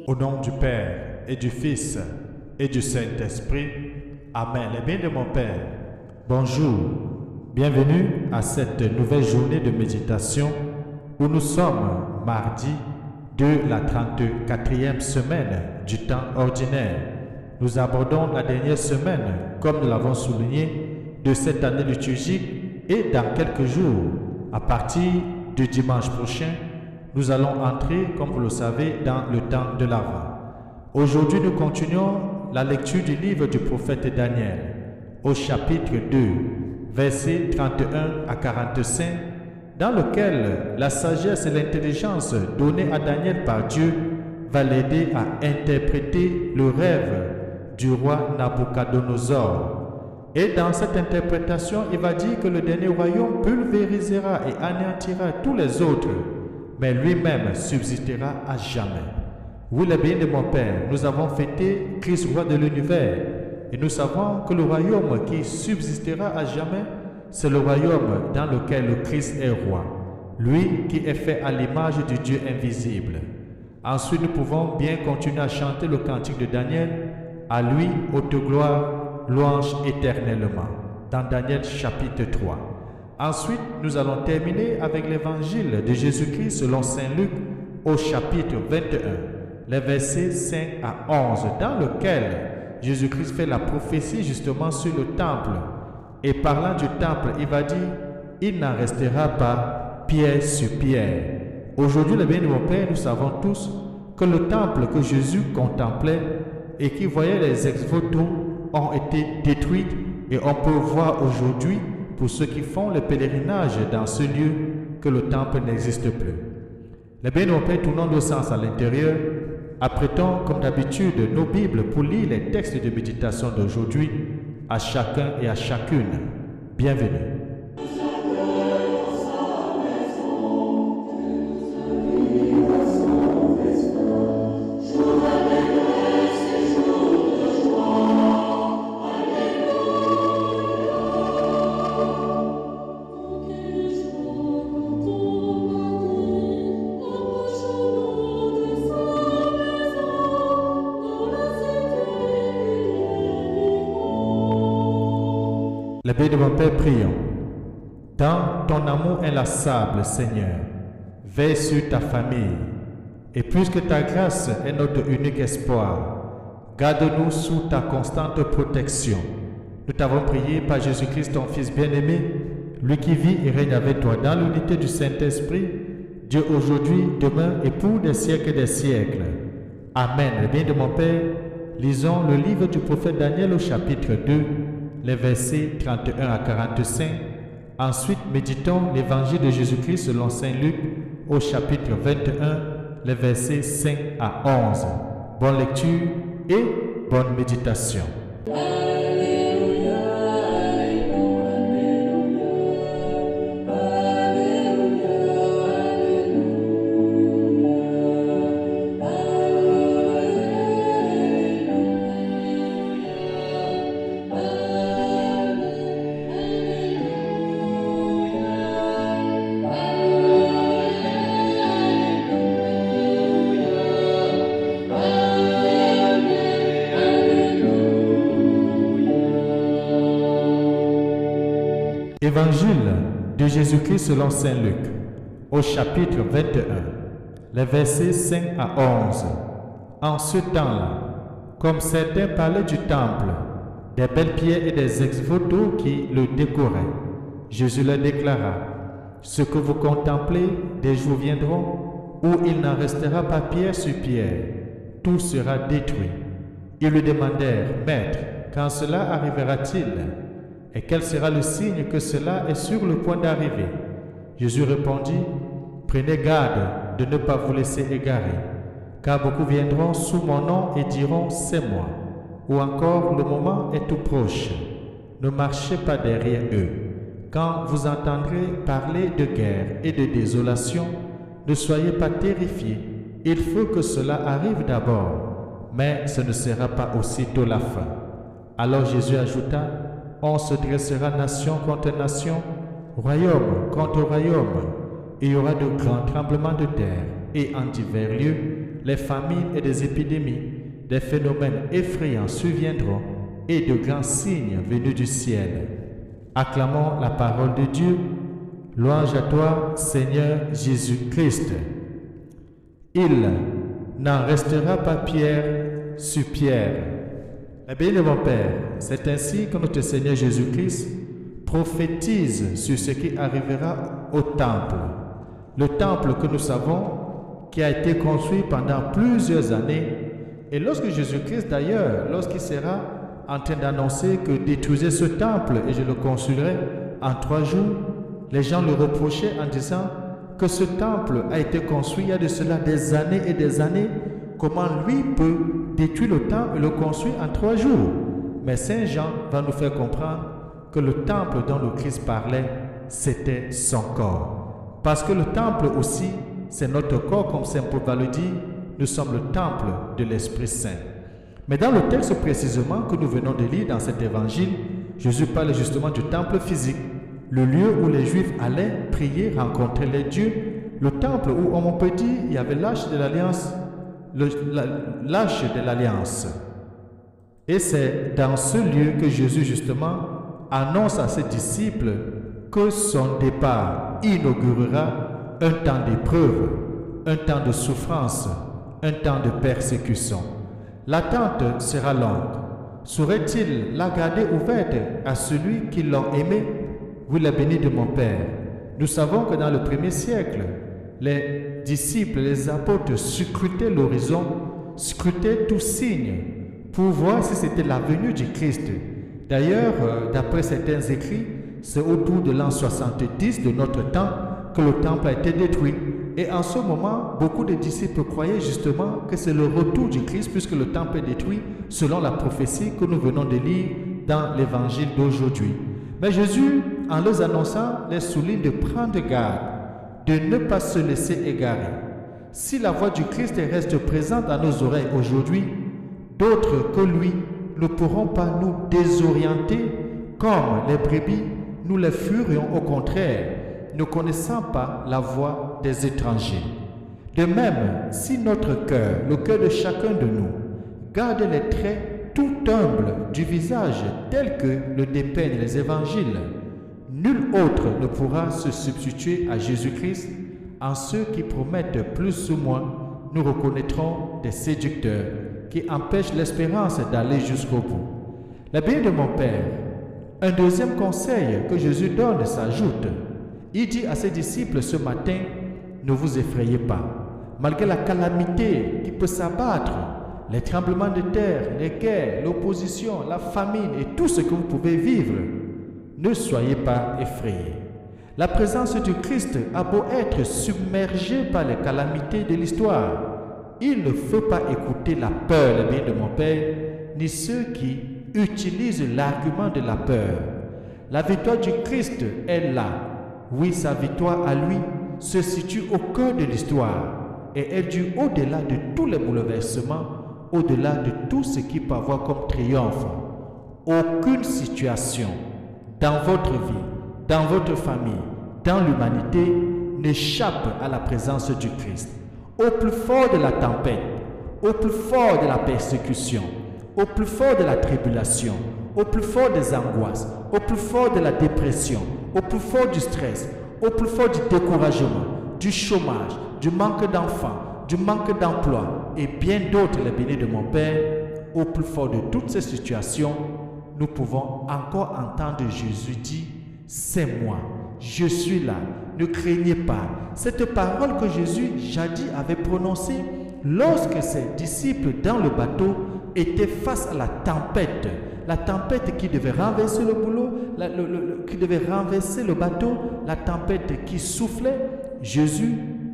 Au nom du Père et du Fils et du Saint-Esprit. Amen. Les biens de mon Père. Bonjour. Bienvenue à cette nouvelle journée de méditation où nous sommes mardi de la 34e semaine du temps ordinaire. Nous abordons la dernière semaine, comme nous l'avons souligné, de cette année liturgique et dans quelques jours, à partir du dimanche prochain, nous allons entrer, comme vous le savez, dans le temps de l'Avent. Aujourd'hui, nous continuons la lecture du livre du prophète Daniel, au chapitre 2, versets 31 à 45, dans lequel la sagesse et l'intelligence données à Daniel par Dieu va l'aider à interpréter le rêve du roi Nabuchodonosor. Et dans cette interprétation, il va dire que le dernier royaume pulvérisera et anéantira tous les autres, mais lui-même subsistera à jamais. Oui, les biens de mon Père, nous avons fêté Christ, roi de l'univers, et nous savons que le royaume qui subsistera à jamais, c'est le royaume dans lequel le Christ est roi, lui qui est fait à l'image du Dieu invisible. Ensuite, nous pouvons bien continuer à chanter le cantique de Daniel, à lui, haute gloire, louange éternellement, dans Daniel chapitre 3. Ensuite, nous allons terminer avec l'évangile de Jésus-Christ selon Saint Luc au chapitre 21, les versets 5 à 11, dans lequel Jésus-Christ fait la prophétie justement sur le temple. Et parlant du temple, il va dire, il n'en restera pas pierre sur pierre. Aujourd'hui, les biens de mon Père, nous savons tous que le temple que Jésus contemplait et qui voyait les ex-voto ont été détruits, et on peut voir aujourd'hui, pour ceux qui font le pèlerinage dans ce lieu, que le temple n'existe plus. Les biens de mon Père, tournons le sens à l'intérieur. Apprêtons, comme d'habitude, nos Bibles pour lire les textes de méditation d'aujourd'hui à chacun et à chacune. Bienvenue. Les biens de mon Père, prions. Dans ton amour inlassable, Seigneur, veille sur ta famille. Et puisque ta grâce est notre unique espoir, garde-nous sous ta constante protection. Nous t'avons prié par Jésus-Christ, ton Fils bien-aimé, lui qui vit et règne avec toi dans l'unité du Saint-Esprit, Dieu aujourd'hui, demain et pour des siècles et des siècles. Amen. Les biens de mon Père, lisons le livre du prophète Daniel au chapitre 2, les versets 31 à 45. Ensuite, méditons l'évangile de Jésus-Christ selon Saint Luc au chapitre 21, les versets 5 à 11. Bonne lecture et bonne méditation. Évangile de Jésus-Christ selon Saint Luc, au chapitre 21, les versets 5 à 11. En ce temps-là, comme certains parlaient du temple, des belles pierres et des ex-voto qui le décoraient, Jésus leur déclara, « Ce que vous contemplez, des jours viendront où il n'en restera pas pierre sur pierre, tout sera détruit. » Ils lui demandèrent, « Maître, quand cela arrivera-t-il ? Et quel sera le signe que cela est sur le point d'arriver ?» Jésus répondit, « Prenez garde de ne pas vous laisser égarer, car beaucoup viendront sous mon nom et diront, c'est moi, ou encore le moment est tout proche. Ne marchez pas derrière eux. Quand vous entendrez parler de guerre et de désolation, ne soyez pas terrifiés. Il faut que cela arrive d'abord, mais ce ne sera pas aussitôt la fin. » Alors Jésus ajouta, « On se dressera nation contre nation, royaume contre royaume. Il y aura de grands tremblements de terre, et en divers lieux, les famines et des épidémies, des phénomènes effrayants surviendront et de grands signes venus du ciel. Acclamons la parole de Dieu. Louange à toi, Seigneur Jésus-Christ. Il n'en restera pas pierre sur pierre. Eh bien, mon Père, c'est ainsi que notre Seigneur Jésus-Christ prophétise sur ce qui arrivera au temple. Le temple que nous savons qui a été construit pendant plusieurs années. Et lorsque Jésus-Christ, d'ailleurs, lorsqu'il sera en train d'annoncer que détruisez ce temple et je le construirai en 3 jours, les gens le reprochaient en disant que ce temple a été construit il y a de cela des années et des années. Comment lui peut détruire le temple et le construire en 3 jours? Mais Saint Jean va nous faire comprendre que le temple dont le Christ parlait, c'était son corps. Parce que le temple aussi, c'est notre corps, comme Saint Paul va le dire, nous sommes le temple de l'Esprit Saint. Mais dans le texte précisément que nous venons de lire dans cet évangile, Jésus parle justement du temple physique, le lieu où les Juifs allaient prier, rencontrer les dieux, le temple où on peut dire il y avait l'arche de l'Alliance, l'arche de l'Alliance. Et c'est dans ce lieu que Jésus justement annonce à ses disciples que son départ inaugurera un temps d'épreuve, un temps de souffrance, un temps de persécution. L'attente sera longue. Saurait-il la garder ouverte à celui qui l'a aimé? Oui, la bénie de mon Père. Nous savons que dans le 1er siècle, les disciples, les apôtres scrutaient l'horizon, scrutaient tout signe pour voir si c'était la venue du Christ. D'ailleurs, d'après certains écrits, c'est autour de l'an 70 de notre temps que le temple a été détruit. Et en ce moment, beaucoup de disciples croyaient justement que c'est le retour du Christ puisque le temple est détruit selon la prophétie que nous venons de lire dans l'évangile d'aujourd'hui. Mais Jésus, en leur annonçant, les souligne de prendre garde, de ne pas se laisser égarer. Si la voix du Christ reste présente à nos oreilles aujourd'hui, d'autres que lui ne pourront pas nous désorienter comme les brebis, nous les furions au contraire, ne connaissant pas la voix des étrangers. De même, si notre cœur, le cœur de chacun de nous, garde les traits tout humbles du visage tels que le dépeignent les évangiles, nul autre ne pourra se substituer à Jésus-Christ. En ceux qui promettent plus ou moins, nous reconnaîtrons des séducteurs qui empêchent l'espérance d'aller jusqu'au bout. La bénie de mon Père, un deuxième conseil que Jésus donne s'ajoute. Il dit à ses disciples ce matin, ne vous effrayez pas. Malgré la calamité qui peut s'abattre, les tremblements de terre, les guerres, l'opposition, la famine et tout ce que vous pouvez vivre, ne soyez pas effrayés. La présence du Christ a beau être submergée par les calamités de l'histoire, il ne faut pas écouter la peur, le bien de mon Père, ni ceux qui utilisent l'argument de la peur. La victoire du Christ est là. Oui, sa victoire à lui se situe au cœur de l'histoire et est due au-delà de tous les bouleversements, au-delà de tout ce qui peut avoir comme triomphe. Aucune situation dans votre vie, dans votre famille, dans l'humanité n'échappe à la présence du Christ. Au plus fort de la tempête, au plus fort de la persécution, au plus fort de la tribulation, au plus fort des angoisses, au plus fort de la dépression, au plus fort du stress, au plus fort du découragement, du chômage, du manque d'enfants, du manque d'emploi et bien d'autres, les bénis de mon Père, au plus fort de toutes ces situations, nous pouvons encore entendre Jésus dire, c'est moi, je suis là, ne craignez pas. Cette parole que Jésus jadis avait prononcée lorsque ses disciples dans le bateau étaient face à la tempête qui devait renverser le boulot, qui devait renverser le bateau, la tempête qui soufflait. Jésus,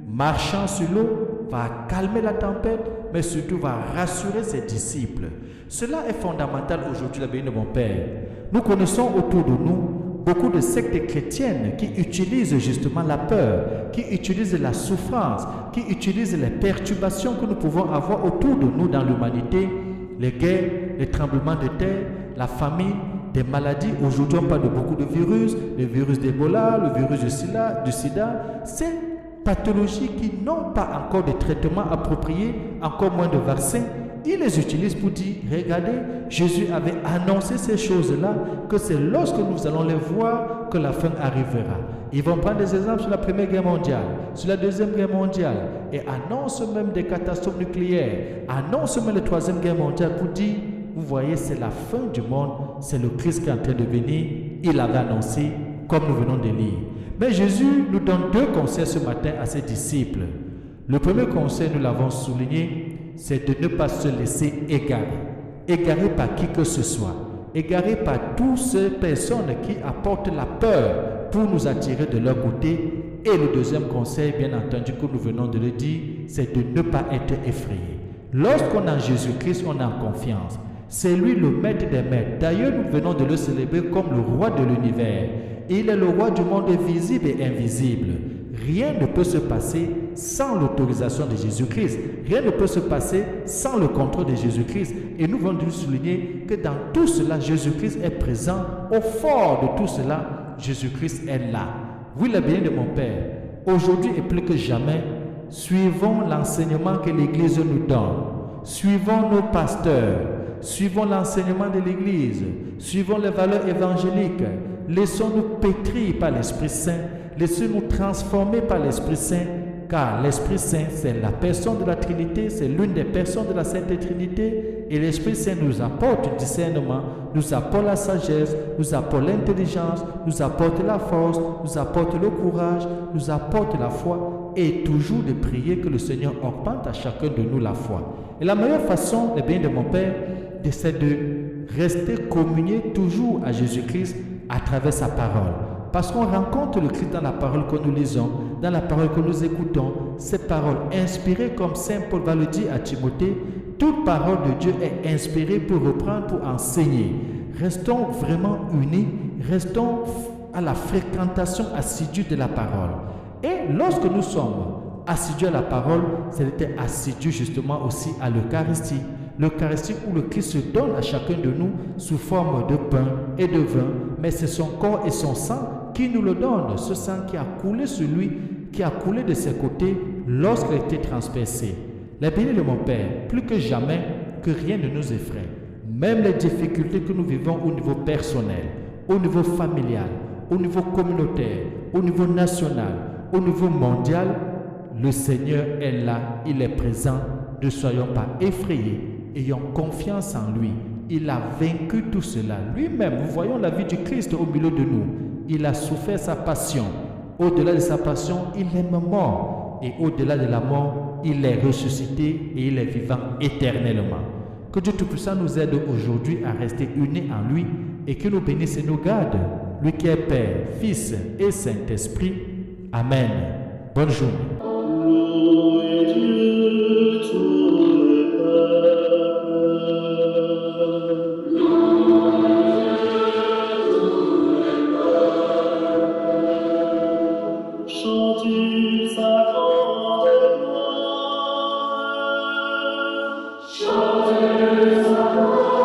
marchant sur l'eau, va calmer la tempête, mais surtout va rassurer ses disciples. Cela est fondamental aujourd'hui, la bénie de mon Père. Nous connaissons autour de nous beaucoup de sectes chrétiennes qui utilisent justement la peur, qui utilisent la souffrance, qui utilisent les perturbations que nous pouvons avoir autour de nous dans l'humanité, les guerres, les tremblements de terre, la famine, des maladies. Aujourd'hui, on parle de beaucoup de virus, le virus d'Ebola, le virus du sida. C'est pathologies qui n'ont pas encore de traitement approprié, encore moins de vaccins, il les utilise pour dire, regardez, Jésus avait annoncé ces choses-là, que c'est lorsque nous allons les voir que la fin arrivera. Ils vont prendre des exemples sur la Première Guerre mondiale, sur la Deuxième Guerre mondiale, et annoncent même des catastrophes nucléaires, annoncent même la Troisième Guerre mondiale pour dire, vous voyez, c'est la fin du monde, c'est le Christ qui est en train de venir, il l'avait annoncé, comme nous venons de lire. Mais Jésus nous donne deux conseils ce matin à ses disciples. Le premier conseil, nous l'avons souligné, c'est de ne pas se laisser égarer. Égarer par qui que ce soit. Égarer par toutes ces personnes qui apportent la peur pour nous attirer de leur côté. Et le deuxième conseil, bien entendu, que nous venons de le dire, c'est de ne pas être effrayé. Lorsqu'on a Jésus-Christ, on a confiance. C'est lui le maître des maîtres. D'ailleurs, nous venons de le célébrer comme le roi de l'univers. Il est le roi du monde visible et invisible. Rien ne peut se passer sans l'autorisation de Jésus-Christ. Rien ne peut se passer sans le contrôle de Jésus-Christ. Et nous voulons souligner que dans tout cela, Jésus-Christ est présent. Au fort de tout cela, Jésus-Christ est là. Oui, le bien de mon Père, aujourd'hui et plus que jamais, suivons l'enseignement que l'Église nous donne. Suivons nos pasteurs. Suivons l'enseignement de l'Église. Suivons les valeurs évangéliques. Laissons-nous pétrir par l'Esprit Saint. Laissez-nous transformer par l'Esprit Saint, car l'Esprit Saint, c'est la personne de la Trinité, c'est l'une des personnes de la Sainte Trinité, et l'Esprit Saint nous apporte le discernement, nous apporte la sagesse, nous apporte l'intelligence, nous apporte la force, nous apporte le courage, nous apporte la foi, et toujours de prier que le Seigneur augmente à chacun de nous la foi. Et la meilleure façon, les bien de mon Père, c'est de rester communié toujours à Jésus-Christ à travers sa parole. Parce qu'on rencontre le Christ dans la parole que nous lisons, dans la parole que nous écoutons, ces paroles inspirées comme Saint Paul va le dire à Timothée, toute parole de Dieu est inspirée pour reprendre, pour enseigner. Restons vraiment unis, restons à la fréquentation assidue de la parole. Et lorsque nous sommes assidus à la parole, c'était assidu justement aussi à l'Eucharistie. L'Eucharistie où le Christ se donne à chacun de nous sous forme de pain et de vin, mais c'est son corps et son sang qui nous le donne, ce sang qui a coulé sur lui, qui a coulé de ses côtés lorsqu'il a été transpercé. Les bénis de mon Père, plus que jamais, que rien ne nous effraie. Même les difficultés que nous vivons au niveau personnel, au niveau familial, au niveau communautaire, au niveau national, au niveau mondial, le Seigneur est là, il est présent. Ne soyons pas effrayés, ayons confiance en lui. Il a vaincu tout cela. Lui-même, nous voyons la vie du Christ au milieu de nous. Il a souffert sa passion. Au-delà de sa passion, il est mort. Et au-delà de la mort, il est ressuscité et il est vivant éternellement. Que Dieu Tout-Puissant nous aide aujourd'hui à rester unis en lui et qu'il nous bénisse et nous garde. Lui qui est Père, Fils et Saint-Esprit. Amen. Bonne journée. Chantez sa gloire.